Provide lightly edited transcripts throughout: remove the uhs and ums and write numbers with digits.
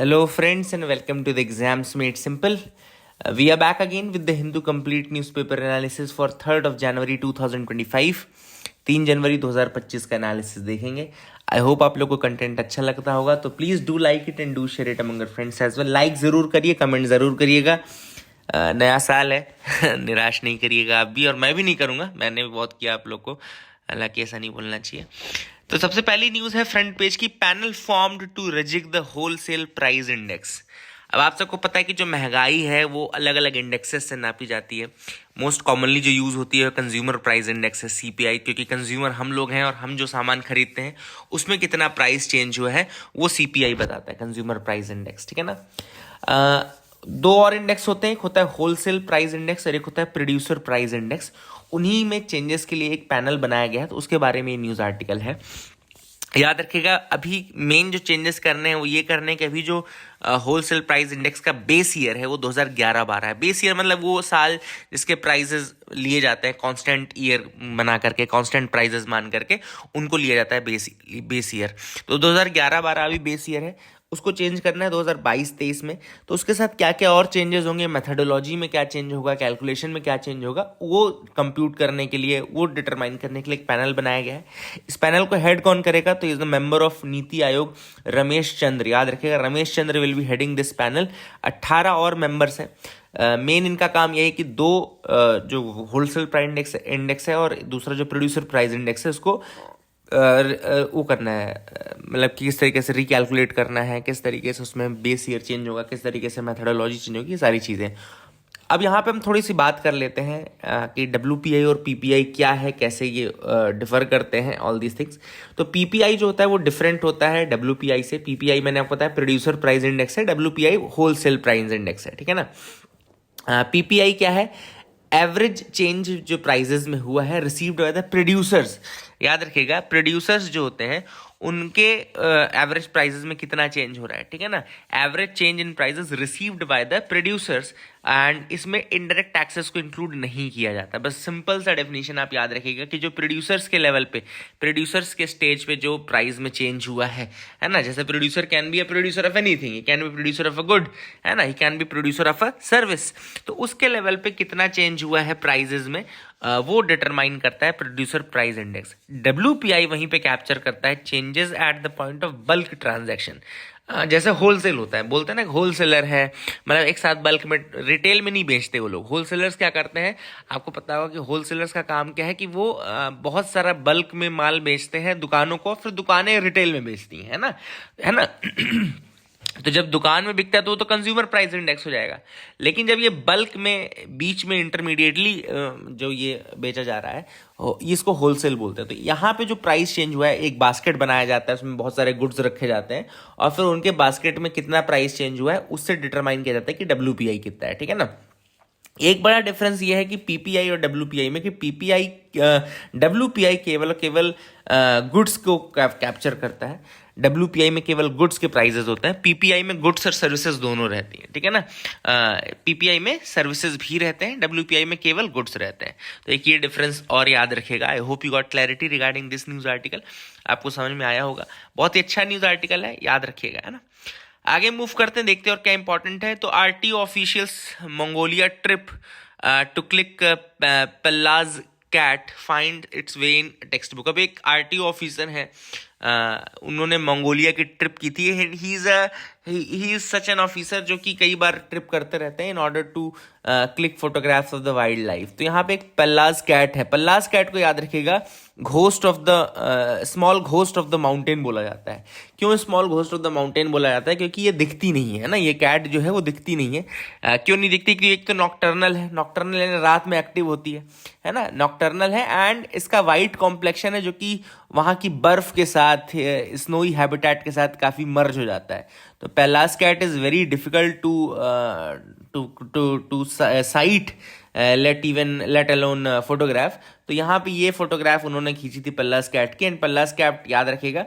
Hello, friends, and welcome to the Exams Made Simple. We are back again with the Hindu Complete Newspaper Analysis for 3rd of January 2025. 3 जनवरी 2025 का analysis देखेंगे. I hope आप लोग को content अच्छा लगता होगा, तो please do like it and do share it among your friends as well. Like ज़रूर करिए, कमेंट ज़रूर करिएगा. नया साल है निराश नहीं करिएगा आप भी, और मैं भी नहीं करूँगा. मैंने भी बहुत किया आप लोग को, हालांकि ऐसा नहीं बोलना चाहिए. तो सबसे पहली न्यूज़ है फ्रंट पेज की. Panel formed to reject the wholesale price index. अब आप सबको पता है कि जो महंगाई है वो अलग अलग इंडेक्सेस से नापी जाती है. मोस्ट कॉमनली जो यूज़ होती है कंज्यूमर प्राइस इंडेक्स है, सीपीआई, क्योंकि कंज्यूमर हम लोग हैं और हम जो सामान खरीदते हैं उसमें कितना प्राइस चेंज हुआ है वो सीपीआई बताता है, कंज्यूमर प्राइस इंडेक्स. ठीक है ना. दो और इंडेक्स होते हैं, एक होता है होलसेल प्राइस इंडेक्स और एक होता है प्रोड्यूसर प्राइस इंडेक्स. उन्हीं में चेंजेस के लिए एक पैनल बनाया गया है, तो उसके बारे में ये न्यूज़ आर्टिकल है. याद रखिएगा, अभी मेन जो चेंजेस करने हैं वो ये करने हैं कि अभी जो होलसेल प्राइस इंडेक्स का बेस ईयर है वो 2011-12 है. बेस ईयर मतलब वो साल जिसके प्राइसेस लिए जाते हैं कांस्टेंट ईयर बना करके, कांस्टेंट प्राइसेस मान करके उनको लिया जाता है बेस ईयर. तो 2011-12 अभी बेस ईयर है, उसको चेंज करना है 2022-23 में. तो उसके साथ क्या क्या और चेंजेस होंगे, मेथडोलॉजी में क्या चेंज होगा, कैलकुलेशन में क्या चेंज होगा, वो कंप्यूट करने के लिए, वो डिटरमाइन करने के लिए एक पैनल बनाया गया है. इस पैनल को हेड कौन करेगा, तो is the member of NITI Aayog Ramesh Chandra. याद रखिएगा, Ramesh Chandra will be heading this panel. 18 और मेंबर्स हैं. मेन इनका काम यह है कि दो जो होलसेल प्राइस इंडेक्स है और दूसरा जो प्रोड्यूसर प्राइस इंडेक्स है उसको वो करना है, मतलब कि किस तरीके से रिकैलकुलेट करना है, किस तरीके से उसमें बेस ईयर चेंज होगा, किस तरीके से मेथडोलॉजी चेंज होगी, ये सारी चीज़ें. अब यहाँ पे हम थोड़ी सी बात कर लेते हैं कि डब्ल्यूपीआई और पीपीआई क्या है, कैसे ये डिफर करते हैं, ऑल दीज थिंग्स. तो पीपीआई जो होता है वो डिफरेंट होता है डब्ल्यूपीआई से. पीपीआई मैंने आपको बताया प्रोड्यूसर प्राइस इंडेक्स है, डब्ल्यूपीआई होलसेल प्राइस इंडेक्स है. ठीक है ना. पीपीआई क्या है, एवरेज चेंज जो प्राइजेस में हुआ है रिसीव्ड बाय द प्रोड्यूसर्स. याद रखिएगा, प्रोड्यूसर्स जो होते हैं उनके एवरेज प्राइजेस में कितना चेंज हो रहा है. ठीक है ना. Average change in prices received by the producers, and इसमें इनडायरेक्ट टैक्सेस को इंक्लूड नहीं किया जाता. बस सिंपल सा डेफिनेशन आप याद रखिएगा कि जो प्रोड्यूसर्स के लेवल पे, प्रोड्यूसर्स के स्टेज पे जो प्राइस में चेंज हुआ है ना, जैसे producer can be a producer of anything, he can be producer of a good, है ना, he can be producer of a service. तो उसके लेवल पे कितना चेंज हुआ है प्राइजेस में, वो डिटरमाइन करता है प्रोड्यूसर प्राइस इंडेक्स. डब्ल्यूपीआई वहीं पे कैप्चर करता है changes at the point of bulk transaction. जैसे होलसेल होता है, बोलते हैं ना होलसेलर है, मतलब एक साथ बल्क में, रिटेल में नहीं बेचते वो लोग. होलसेलर्स क्या करते हैं, आपको पता होगा कि होलसेलर्स का काम क्या है कि वो बहुत सारा बल्क में माल बेचते हैं दुकानों को, फिर दुकानें रिटेल में बेचती हैं, है ना तो जब दुकान में बिकता है तो वो तो कंज्यूमर प्राइस इंडेक्स हो जाएगा. लेकिन जब ये बल्क में बीच में इंटरमीडिएटली जो ये बेचा जा रहा है, इसको होलसेल बोलते हैं. तो यहाँ पे जो प्राइस चेंज हुआ है, एक बास्केट बनाया जाता है, उसमें बहुत सारे गुड्स रखे जाते हैं और फिर उनके बास्केट में कितना प्राइस चेंज हुआ है उससे डिटरमाइन किया जाता है कि डब्ल्यूपीआई कितना है. ठीक है ना. एक बड़ा डिफरेंस ये है कि पीपीआई और डब्ल्यूपीआई में, कि पीपीआई डब्ल्यूपीआई केवल गुड्स को कैप्चर करता है, डब्ल्यूपीआई में केवल गुड्स के प्राइजेस होते हैं, पीपीआई में गुड्स और सर्विसेज दोनों रहती हैं. ठीक है ना. पीपीआई में सर्विसेज भी रहते हैं, डब्ल्यूपीआई में केवल गुड्स रहते हैं. तो एक ये डिफरेंस और याद रखेगा. आई hope you got clarity regarding this news article. आपको समझ में आया होगा. बहुत ही अच्छा न्यूज आर्टिकल है, याद रखिएगा, है ना. आगे मूव करते हैं, देखते हैं और क्या इंपॉर्टेंट है. तो RTO officials Mongolia trip to click Pallas cat find its way in textbook. अब एक आरटीओ ऑफिसर है, उन्होंने मंगोलिया की ट्रिप की थी. He is such an officer जो कि कई बार ट्रिप करते रहते हैं in order to click photographs of the wild life. तो यहाँ पे एक पल्लाज कैट है. पल्लाज कैट को याद रखिएगा ghost of the small ghost of the mountain बोला जाता है. क्यों small ghost of the mountain बोला जाता है, क्योंकि ये दिखती नहीं है ना, ये कैट जो है वो दिखती नहीं है. क्यों नहीं दिखती, क्योंकि एक तो नॉकटर्नल है, नॉकटर्नल यानी रात में एक्टिव होती है ना, नॉकटर्नल है, एंड इसका वाइट कॉम्प्लेक्शन है जो कि वहाँ की बर्फ के साथ, स्नोई हैबिटेट के साथ काफ़ी मर्ज हो जाता है. तो Pallas cat is very difficult to sight, let alone photograph. तो यहाँ पे ये फोटोग्राफ उन्होंने खींची थी पल्लाज कैट की. एंड पल्लाज कैट याद रखिएगा,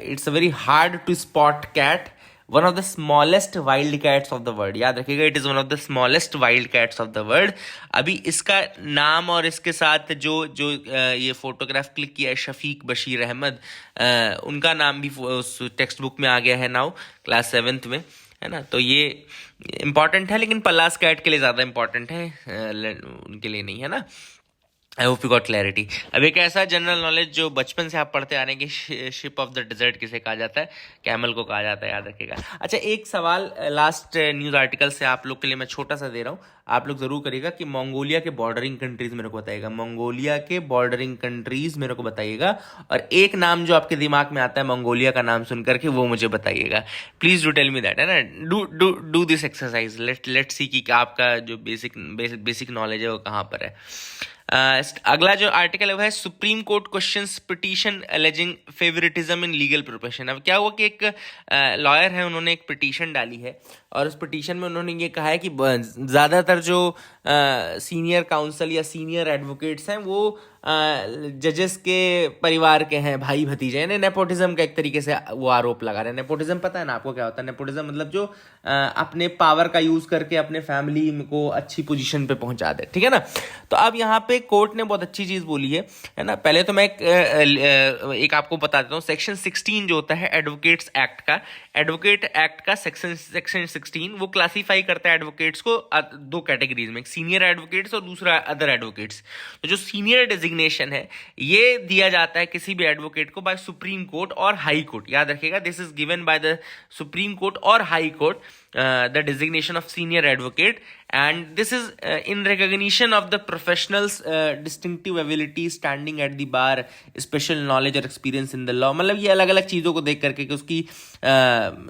it's a very hard to spot cat. One of the smallest wild cats of the world, याद रखिएगा, it is one of the smallest wild cats of the world. अभी इसका नाम और इसके साथ जो जो ये फोटोग्राफ क्लिक किया है शफीक बशीर अहमद, उनका नाम भी उस टेक्स्ट बुक में आ गया है नाउ, क्लास 7th में, है ना। तो ये इंपॉर्टेंट है, लेकिन पलास कैट के लिए ज़्यादा इंपॉर्टेंट है, उनके लिए नहीं, है ना। आई होप यू गॉट क्लैरिटी। अब एक ऐसा जनरल नॉलेज जो बचपन से आप पढ़ते आ रहे हैं कि शिप ऑफ द डेजर्ट किसे कहा जाता है, कैमल को कहा जाता है, याद रखिएगा। अच्छा, एक सवाल लास्ट न्यूज़ आर्टिकल से आप लोग के लिए मैं छोटा सा दे रहा हूँ, आप लोग जरूर करिएगा कि मंगोलिया के बॉर्डरिंग कंट्रीज मेरे को बताइएगा, मंगोलिया के बॉर्डरिंग कंट्रीज मेरे को बताइएगा, और एक नाम जो आपके दिमाग में आता है मंगोलिया का नाम सुन करके वो मुझे बताइएगा। Please do tell me that, है ना। Do this exercise, let see कि आपका जो बेसिक नॉलेज है वो कहाँ पर है। अगला जो आर्टिकल है वो है supreme court questions petition aliasing favouritism in legal profession. अब क्या हुआ कि एक लॉयर है, उन्होंने एक पिटीशन डाली है, और उस पिटीशन में उन्होंने ये कहा है कि ज़्यादातर जो सीनियर काउंसिल या सीनियर एडवोकेट्स हैं वो जजेस के परिवार के हैं, भाई भतीजे, यानी नेपोटिज्म का एक तरीके से वो आरोप लगा रहे हैं। नेपोटिज्म पता है ना आपको क्या होता है? नेपोटिज्म मतलब जो अपने पावर का यूज करके अपने फैमिली को अच्छी पोजीशन पे पहुंचा दे, ठीक है ना। तो अब यहाँ पे कोर्ट ने बहुत अच्छी चीज बोली है ना। पहले तो मैं एक आपको बता देता हूँ, सेक्शन 16 जो होता है एडवोकेट्स एक्ट का, एडवोकेट एक्ट का सेक्शन 16 वो क्लासीफाई करता है एडवोकेट्स को दो कैटेगरीज में, एक सीनियर एडवोकेट्स और दूसरा अदर एडवोकेट्स। तो जो सीनियर डेजिग्नेशन है ये दिया जाता है किसी भी एडवोकेट को बाय सुप्रीम कोर्ट और हाई कोर्ट, याद रखिएगा, this is given by the supreme court और high court, the designation of senior advocate, and this is in recognition of the professional's distinctive ability, standing at the bar, special knowledge और experience in the law। मतलब ये अलग अलग चीज़ों को देख करके कि उसकी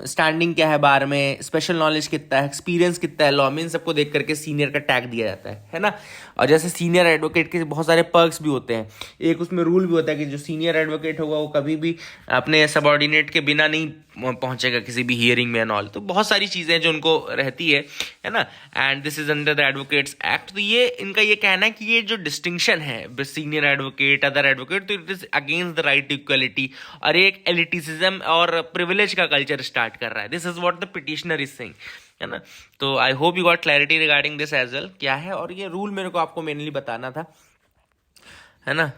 स्टैंडिंग क्या है बार में, स्पेशल नॉलेज कितना है, एक्सपीरियंस कितना है लॉ में, इन सबको देख करके सीनियर का टैग दिया जाता है ना। और जैसे सीनियर एडवोकेट के बहुत सारे पर्क्स भी होते हैं, एक उसमें रूल भी होता है कि जो सीनियर एडवोकेट होगा वो कभी भी अपने सबऑर्डिनेट के बिना नहीं पहुंचेगा किसी भी हियरिंग में एंड ऑल। तो बहुत सारी चीज़ें जो उनको रहती है ना। And this is under the advocates act. तो ये इनका ये कहना है कि ये जो डिस्टिंक्शन है सीनियर एडवोकेट अदर एडवोकेट, तो it is against the right to equality, और एक एलिटिसिज्म और प्रिविलेज का कल्चर स्टार्ट कर रहा है। This is what the petitioner is saying, है ना। तो I hope you got clarity regarding this as well, क्या है और ये रूल मेरे को आपको मेनली बताना था, है ना।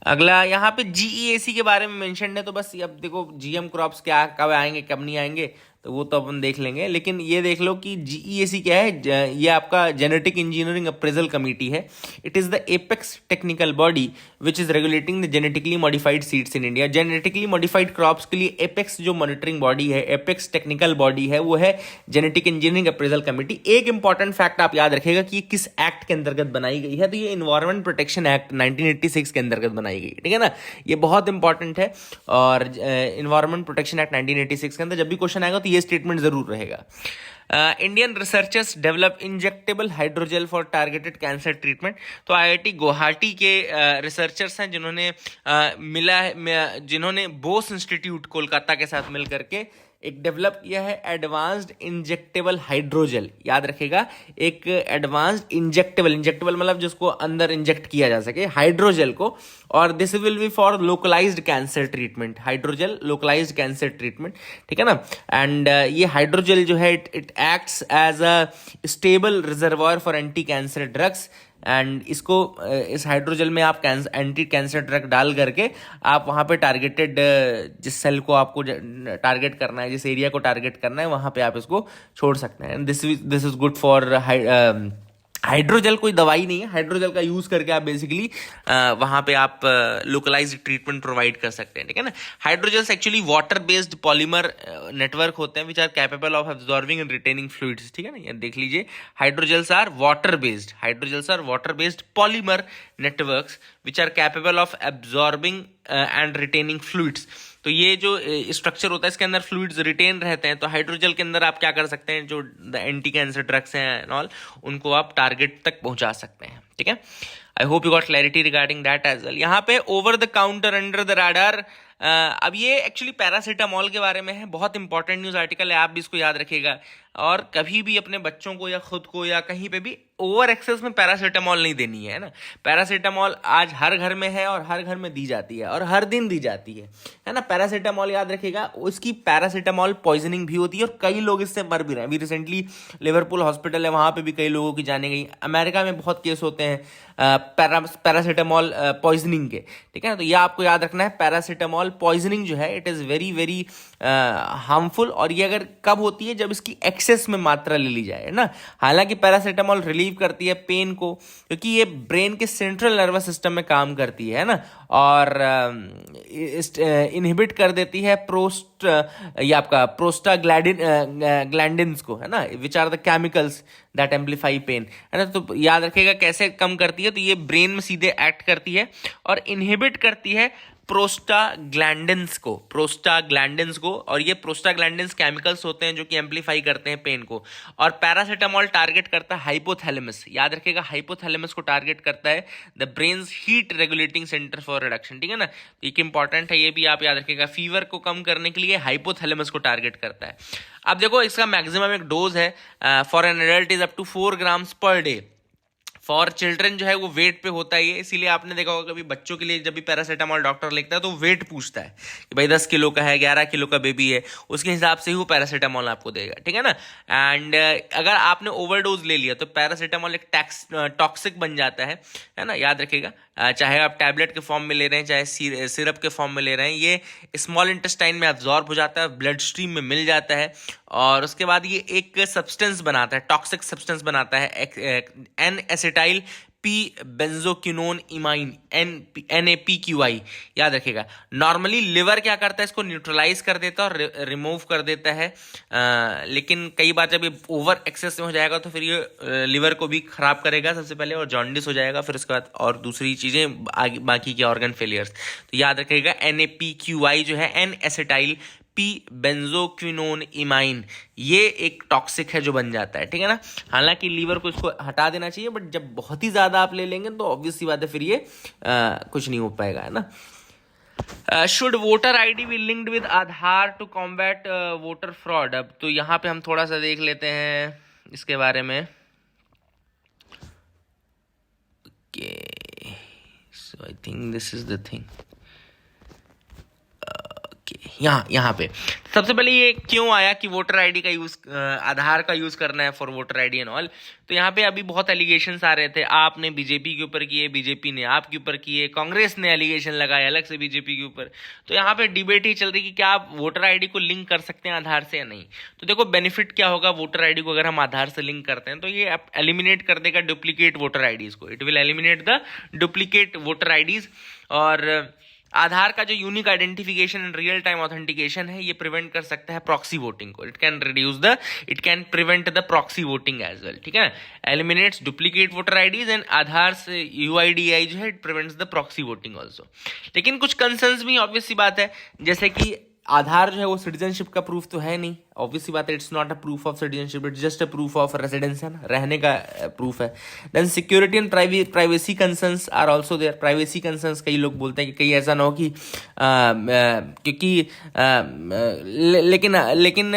अगला यहाँ पे जीईएसी के बारे में मेंशन है, तो बस अब देखो जीएम क्रॉप्स क्या कब आएंगे कब नहीं आएंगे तो वो तो अपन देख लेंगे, लेकिन ये देख लो कि जीईएसी क्या है। ये आपका जेनेटिक इंजीनियरिंग अप्रेजल कमेटी है। It is the apex technical body which is regulating the genetically modified seeds in India. Genetically modified crops के लिए एपेक्स जो मॉनिटरिंग बॉडी है, एपेक्स टेक्निकल बॉडी है, वो है जेनेटिक इंजीनियरिंग अप्रेजल कमेटी। एक important fact आप याद रखिएगा कि ये किस एक्ट के अंतर्गत बनाई गई है, तो ये इन्वायरमेंट प्रोटेक्शन एक्ट 1986 के अंतर्गत बनाई गई, ठीक है ना। ये बहुत इंपॉर्टेंट है, और इन्वायरमेंट प्रोटेक्शन एक्ट 1986 के अंदर जब भी क्वेश्चन आएगा तो ये स्टेटमेंट जरूर रहेगा। Indian researchers develop injectable hydrogel for targeted cancer treatment. तो आईआईटी गुवाहाटी के रिसर्चर्स हैं जिन्होंने बोस इंस्टीट्यूट कोलकाता के साथ मिल करके एक डेवलप किया है एडवांस्ड इंजेक्टेबल हाइड्रोजेल। याद रखेगा, एक एडवांस्ड इंजेक्टेबल मतलब जिसको अंदर इंजेक्ट किया जा सके हाइड्रोजेल को, और this will be for localised cancer treatment, hydrogel localised cancer treatment, ठीक है ना। एंड ये हाइड्रोजेल जो है it acts as a stable reservoir for anti cancer drugs. And इसको इस हाइड्रोजेल में आप एंटी कैंसर ड्रग डाल करके आप वहाँ पे टारगेटेड जिस सेल को आपको टारगेट करना है, जिस एरिया को टारगेट करना है, वहाँ पे आप इसको छोड़ सकते हैं। This is good for hydrogel. कोई दवाई नहीं है, हाइड्रोजेल का यूज करके आप बेसिकली वहां पे आप लोकलाइज्ड ट्रीटमेंट प्रोवाइड कर सकते हैं, ठीक है ना। Hydrogels actually water based polymer network होते हैं which are capable of absorbing and retaining fluids, ठीक है ना। ये देख लीजिए, hydrogels are water based polymer networks which are capable of absorbing and retaining fluids. तो ये जो स्ट्रक्चर होता है इसके अंदर फ्लूइड्स रिटेन रहते हैं। तो हाइड्रोजेल के अंदर आप क्या कर सकते हैं, जो एंटी कैंसर ड्रग्स हैं एंड ऑल, उनको आप टारगेट तक पहुंचा सकते हैं, ठीक है। I hope you got clarity regarding that as well. यहाँ पे over the counter under the radar अब ये एक्चुअली पैरासीटामोल के बारे में है, बहुत इंपॉर्टेंट न्यूज़ आर्टिकल है, आप भी इसको याद रखिएगा। और कभी भी अपने बच्चों को या खुद को या कहीं पे भी ओवर एक्सेस में पैरासीटामोल नहीं देनी है ना। पैरासीटामोल आज हर घर में है और हर घर में दी जाती है और हर दिन दी जाती है ना। पैरासीटामोल याद रखिएगा, उसकी पैरासीटामोल पॉइजनिंग भी होती है और कई लोग इससे मर भी रहे हैं। अभी रिसेंटली लिवरपूल हॉस्पिटल है, वहाँ पे भी कई लोगों की जाने गई। अमेरिका में बहुत केस होते हैं पैरासीटामोल पॉइजनिंग के, ठीक है ना। तो ये आपको याद रखना है, पैरासीटामोल पॉइजनिंग जो है it is very very harmful. और ये अगर कब होती है, जब इसकी एक्सेस में मात्रा ले ली जाए ना। हालांकि पैरासीटामोल रिलीव करती है पेन को, क्योंकि ये ब्रेन के सेंट्रल नर्वस सिस्टम में काम करती है ना, और इनहिबिट कर देती है ये आपका ग्लैंडिन्स को, है ना, which are the chemicals that amplify pain, है ना। तो याद रखिएगा कैसे कम करती है, तो ये ब्रेन में सीधे एक्ट करती है और इनहिबिट करती है प्रोस्टाग्लैंडिन्स को। और ये प्रोस्टाग्लैंडिन्स केमिकल्स होते हैं जो कि एम्पलीफाई करते हैं पेन को। और पैरासीटामोल टारगेट करता है हाइपोथैलेमस, याद रखिएगा हाइपोथैलेमस को टारगेट करता है, the brains heat regulating centre for reduction, ठीक है ना। एक इंपॉर्टेंट है, ये भी आप याद रखिएगा। फीवर को कम करने के लिए हाइपोथैलेमस को टारगेट करता है। अब देखो इसका मैक्सिमम एक डोज है for an adult is up to 4 grams per day. For children जो है वो वेट पे होता ही है, इसीलिए आपने देखा होगा कभी बच्चों के लिए जब भी पैरासीटामोल डॉक्टर लिखता है तो वेट पूछता है कि भाई 10 किलो का है, 11 किलो का बेबी है, उसके हिसाब से ही वो पैरासीटामोल आपको देगा, ठीक है ना। एंड अगर आपने ओवरडोज ले लिया तो पैरासीटामोल एक टॉक्सिक बन जाता है ना, याद रखिएगा। चाहे आप टैबलेट के फॉर्म में ले रहे हैं, चाहे सिरप के फॉर्म में ले रहे हैं, ये स्मॉल इंटेस्टाइन में एब्जॉर्ब हो जाता है, ब्लड स्ट्रीम में मिल जाता है और उसके बाद ये एक सब्सटेंस बनाता है, टॉक्सिक सब्सटेंस बनाता है, N acetyl P benzoquinone imine, NaPQI, याद रखिएगा। नॉर्मली लिवर क्या करता है, इसको न्यूट्रलाइज कर देता है और रिमूव कर देता है, लेकिन कई बार जब ये ओवर एक्सेस में हो जाएगा तो फिर ये लिवर को भी खराब करेगा सबसे पहले, और जॉन्डिस हो जाएगा फिर उसके बाद और दूसरी चीज़ें बाकी के ऑर्गन फेलियर्स। तो याद रखिएगा NaPQI जो है, N acetyl P benzoquinone imine, ये एक टॉक्सिक है जो बन जाता है, ठीक है ना। हालांकि लीवर को इसको हटा देना चाहिए, बट जब बहुत ही ज़्यादा आप ले लेंगे तो ऑब्वियस सी बात है फिर ये कुछ नहीं हो पाएगा, है ना। Should voter ID be linked with Aadhaar to combat voter fraud. अब तो यहाँ पे हम थोड़ा सा देख लेते हैं इसके बारे में। Okay, so I think this is the thing. यहाँ पे सबसे पहले ये क्यों आया कि वोटर आईडी का यूज, आधार का यूज करना है for voter ID and all. तो यहाँ पे अभी बहुत एलिगेशंस आ रहे थे, आपने बीजेपी के ऊपर किए, बीजेपी ने आपके ऊपर किए, कांग्रेस ने एलिगेशन लगाए अलग से बीजेपी के ऊपर। तो यहाँ पे डिबेट ही चल रही कि क्या आप वोटर आईडी को लिंक कर सकते हैं आधार से या नहीं। तो देखो बेनिफिट क्या होगा वोटर आईडी को अगर हम आधार से लिंक करते हैं, तो ये एलिमिनेट कर देगा डुप्लीकेट वोटर आईडीज को, it will eliminate the duplicate voter IDs. और आधार का जो unique identification and real time authentication है, ये प्रिवेंट कर सकता है प्रॉक्सी वोटिंग को, it can prevent the proxy voting as well, ठीक है। Eliminates duplicate voter IDs and Aadhaar से UIDAI जो है it prevents the proxy voting also. लेकिन कुछ कंसर्न्स भी ऑब्वियस सी बात है, जैसे कि आधार जो है वो सिटीजनशिप का प्रूफ तो है नहीं, ऑब्वियस सी बात है, it's not a proof of citizenship, it's just a proof of residence, है ना, रहने का प्रूफ है। Then security and privacy concerns are also there. Privacy concerns कई लोग बोलते हैं कि कहीं ऐसा ना हो कि क्योंकि लेकिन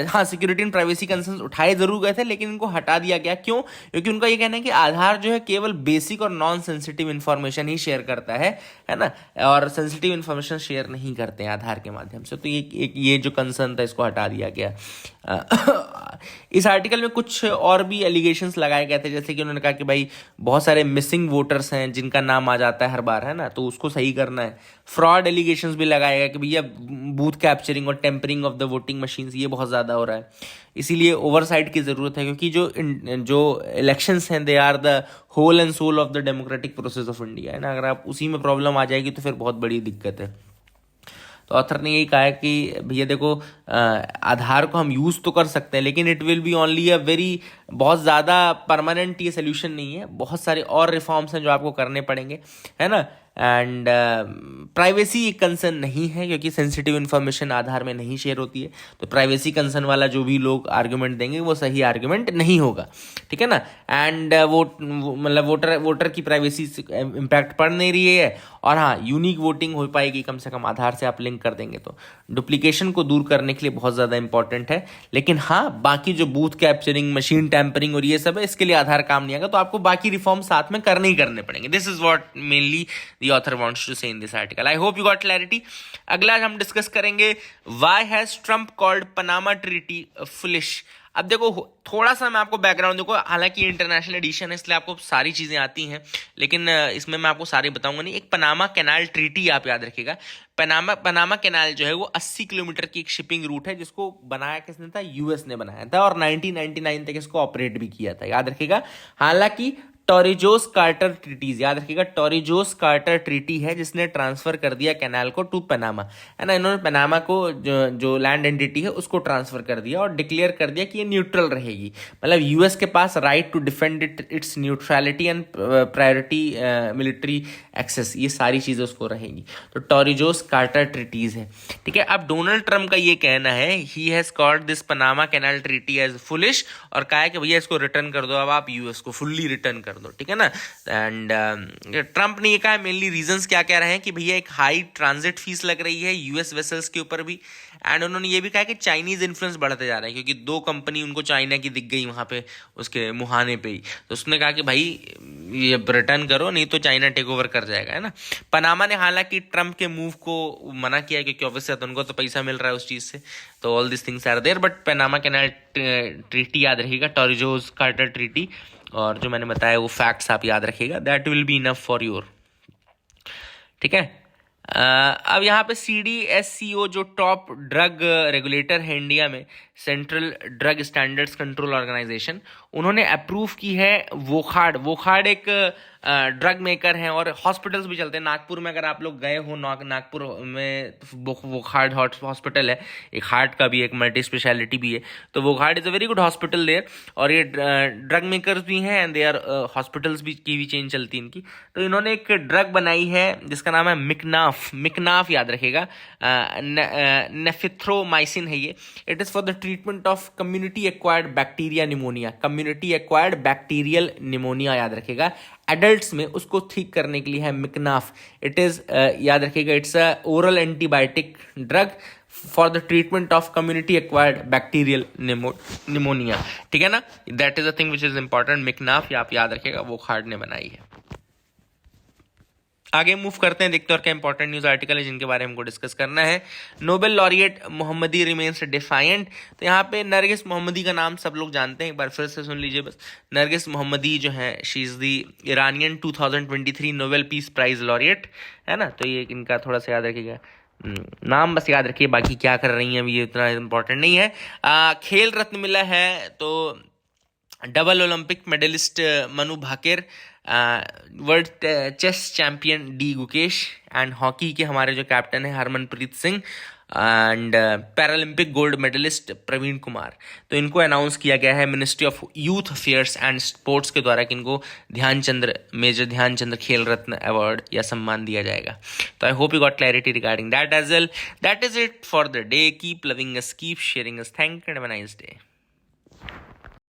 हाँ, सिक्योरिटी एंड प्राइवेसी कंसर्न्स उठाए जरूर गए थे, लेकिन इनको हटा दिया गया। क्यों? क्योंकि उनका ये कहना है कि आधार जो है केवल बेसिक और नॉन सेंसिटिव इन्फॉर्मेशन ही शेयर करता है ना, और सेंसिटिव इन्फॉर्मेशन शेयर नहीं करते हैं आधार के माध्यम से। तो ये जो कंसर्न था इसको हटा दिया गया। इस आर्टिकल में कुछ और भी एलिगेशंस लगाए गए थे, जैसे कि उन्होंने कहा कि भाई बहुत सारे मिसिंग वोटर्स हैं जिनका नाम आ जाता है हर बार, है ना, तो उसको सही करना है। फ्रॉड एलिगेशंस भी लगाए गए कि भैया बूथ कैप्चरिंग और tampering of the voting machines ये बहुत ज़्यादा हो रहा है, इसीलिए ओवरसाइट की ज़रूरत है, क्योंकि जो इलेक्शंस हैं they are the whole and soul of the democratic process of India, है ना। अगर आप उसी में प्रॉब्लम आ जाएगी तो फिर बहुत बड़ी दिक्कत है। तो ऑथर ने यही कहा है कि भैया देखो आधार को हम यूज़ तो कर सकते हैं, लेकिन it will be only a very, बहुत ज़्यादा परमानेंट ये सोल्यूशन नहीं है, बहुत सारे और रिफॉर्म्स हैं जो आपको करने पड़ेंगे, है ना। एंड प्राइवेसी एक कंसर्न नहीं है, क्योंकि सेंसिटिव इन्फॉर्मेशन आधार में नहीं शेयर होती है, तो प्राइवेसी कंसर्न वाला जो भी लोग आर्गुमेंट देंगे वो सही आर्गुमेंट नहीं होगा, ठीक है ना। एंड मतलब वोटर की प्राइवेसी से इम्पैक्ट पड़ नहीं रही है। और हाँ, यूनिक वोटिंग हो पाएगी कम से कम आधार से आप लिंक कर देंगे तो। डुप्लीकेशन को दूर करने के लिए बहुत ज़्यादा इंपॉर्टेंट है। लेकिन हाँ, बाकी जो बूथ कैप्चरिंग, मशीन टैंपरिंग और ये सब है, इसके लिए आधार काम नहीं आएगा, तो आपको बाकी रिफॉर्म साथ में करने ही करने पड़ेंगे। This is what mainly the author wants to say in this article. I hope you got clarity. अगला हम डिस्कस करेंगे, why has Trump called Panama treaty foolish. अब देखो, थोड़ा सा मैं आपको बैकग्राउंड देखो, हालांकि इंटरनेशनल एडिशन है इसलिए आपको सारी चीज़ें आती हैं, लेकिन इसमें मैं आपको सारी बताऊंगा नहीं। एक पनामा कैनाल ट्रीटी आप याद रखिएगा। पनामा कैनाल जो है वो 80 किलोमीटर की एक शिपिंग रूट है, जिसको बनाया किसने था? यूएस ने बनाया था, और 1999 तक इसको ऑपरेट भी किया था, याद रखिएगा। हालांकि टॉरिजोस कार्टर ट्रीटीज, याद रखिएगा, टॉरिजोस कार्टर ट्रीटी है जिसने ट्रांसफर कर दिया कैनाल को टू पनामा, है ना। इन्होंने पनामा को जो लैंड एंटिटी है उसको ट्रांसफर कर दिया और डिक्लेयर कर दिया कि ये न्यूट्रल रहेगी। मतलब यूएस के पास right to defend its neutrality and priority military access, ये सारी चीज़ें उसको रहेंगी। तो टॉरिजोस कार्टर ट्रीटीज है, ठीक है। अब डोनाल्ड ट्रम्प का ये कहना है, he has called this Panama Canal treaty as foolish, और कहा है कि भैया इसको रिटर्न कर दो, अब आप यूएस को फुल्ली रिटर्न कर दो, ठीक है ना। एंड ट्रम्प ने ये कहा, मेनली रीजंस क्या कह रहे हैं कि भैया एक हाई ट्रांजिट फीस लग रही है यूएस वेसल्स के ऊपर भी, एंड उन्होंने ये भी कहा कि चाइनीज इन्फ्लुएंस बढ़ते जा रहे हैं, क्योंकि 2 कंपनी उनको चाइना की दिख गई वहां पे उसके मुहाने पे ही, तो उसने कहा कि भाई ये रिटर्न करो, नहीं तो चाइना टेक ओवर कर जाएगा, है ना। पनामा ने हालांकि ट्रम्प के मूव को मना किया, क्योंकि ऑब्वियसली उनको तो पैसा मिल रहा है उस चीज से, तो all this things are there. But Panama Canal treaty याद रखिएगा, टॉरिजोस कार्टर ट्रीटी, और जो मैंने बताया वो फैक्ट्स आप याद रखिएगा, that will be enough for your, ठीक है। अब यहाँ पे CDSCO जो टॉप ड्रग रेगुलेटर है इंडिया में, central drug standards control organisation, उन्होंने अप्रूव की है वोखाड एक ड्रग मेकर हैं, और हॉस्पिटल्स भी चलते हैं। नागपुर में अगर आप लोग गए हो, नागपुर में वोखाड हॉस्पिटल है, एक हार्ट का भी, एक मल्टी स्पेशलिटी भी है, तो Wockhardt is a very good hospital there, और ये ड्रग मेकर्स भी हैं एंड दे आर हॉस्पिटल्स भी की भी चेन चलती है इनकी। तो इन्होंने एक ड्रग बनाई है जिसका नाम है मिकनाफ याद रखेगा, नेफिथ्रोमाइसिन है ये। It is for the treatment of community acquired bacteria pneumonia, community acquired bacterial pneumonia याद रखेगा, एडल्ट्स में उसको ठीक करने के लिए है मिकनाफ। इट इज़ याद रखिएगा, it's a oral antibiotic drug for the treatment of community acquired bacterial pneumonia, ठीक है ना। That is a thing which is important, Miqnaf आप याद रखेगा, वो खार्ड ने बनाई है। आगे मूव करते हैं, देखते हैं और क्या इंपॉर्टेंट न्यूज आर्टिकल है जिनके बारे में हमको डिस्कस करना है। नोबेल लॉरिएट मोहम्मदी रिमेन्स डिफाइंट, तो यहाँ पे नरगिस मोहम्मदी का नाम सब लोग जानते हैं, एक बार फिर से सुन लीजिए बस। नरगिस मोहम्मदी जो है, she is the Iranian 2023 Nobel peace prize laureate, है ना। तो ये इनका थोड़ा सा याद रखिएगा, नाम बस याद रखिए, बाकी क्या कर रही हैं अभी ये इतना इंपॉर्टेंट नहीं है। खेल रत्न मिला है तो double Olympic medallist Manu Bhaker, world chess champion D Gukesh, and hockey के हमारे जो कैप्टन है Harmanpreet Singh, and Paralympic gold medallist Praveen Kumar. तो इनको अनाउंस किया गया है ministry of youth affairs and sports के द्वारा कि इनको मेजर ध्यानचंद्र खेल रत्न अवार्ड या सम्मान दिया जाएगा। तो I hope you got clarity regarding that as well. That is it for the day. Keep loving us, keep sharing us, thank you and have a nice day.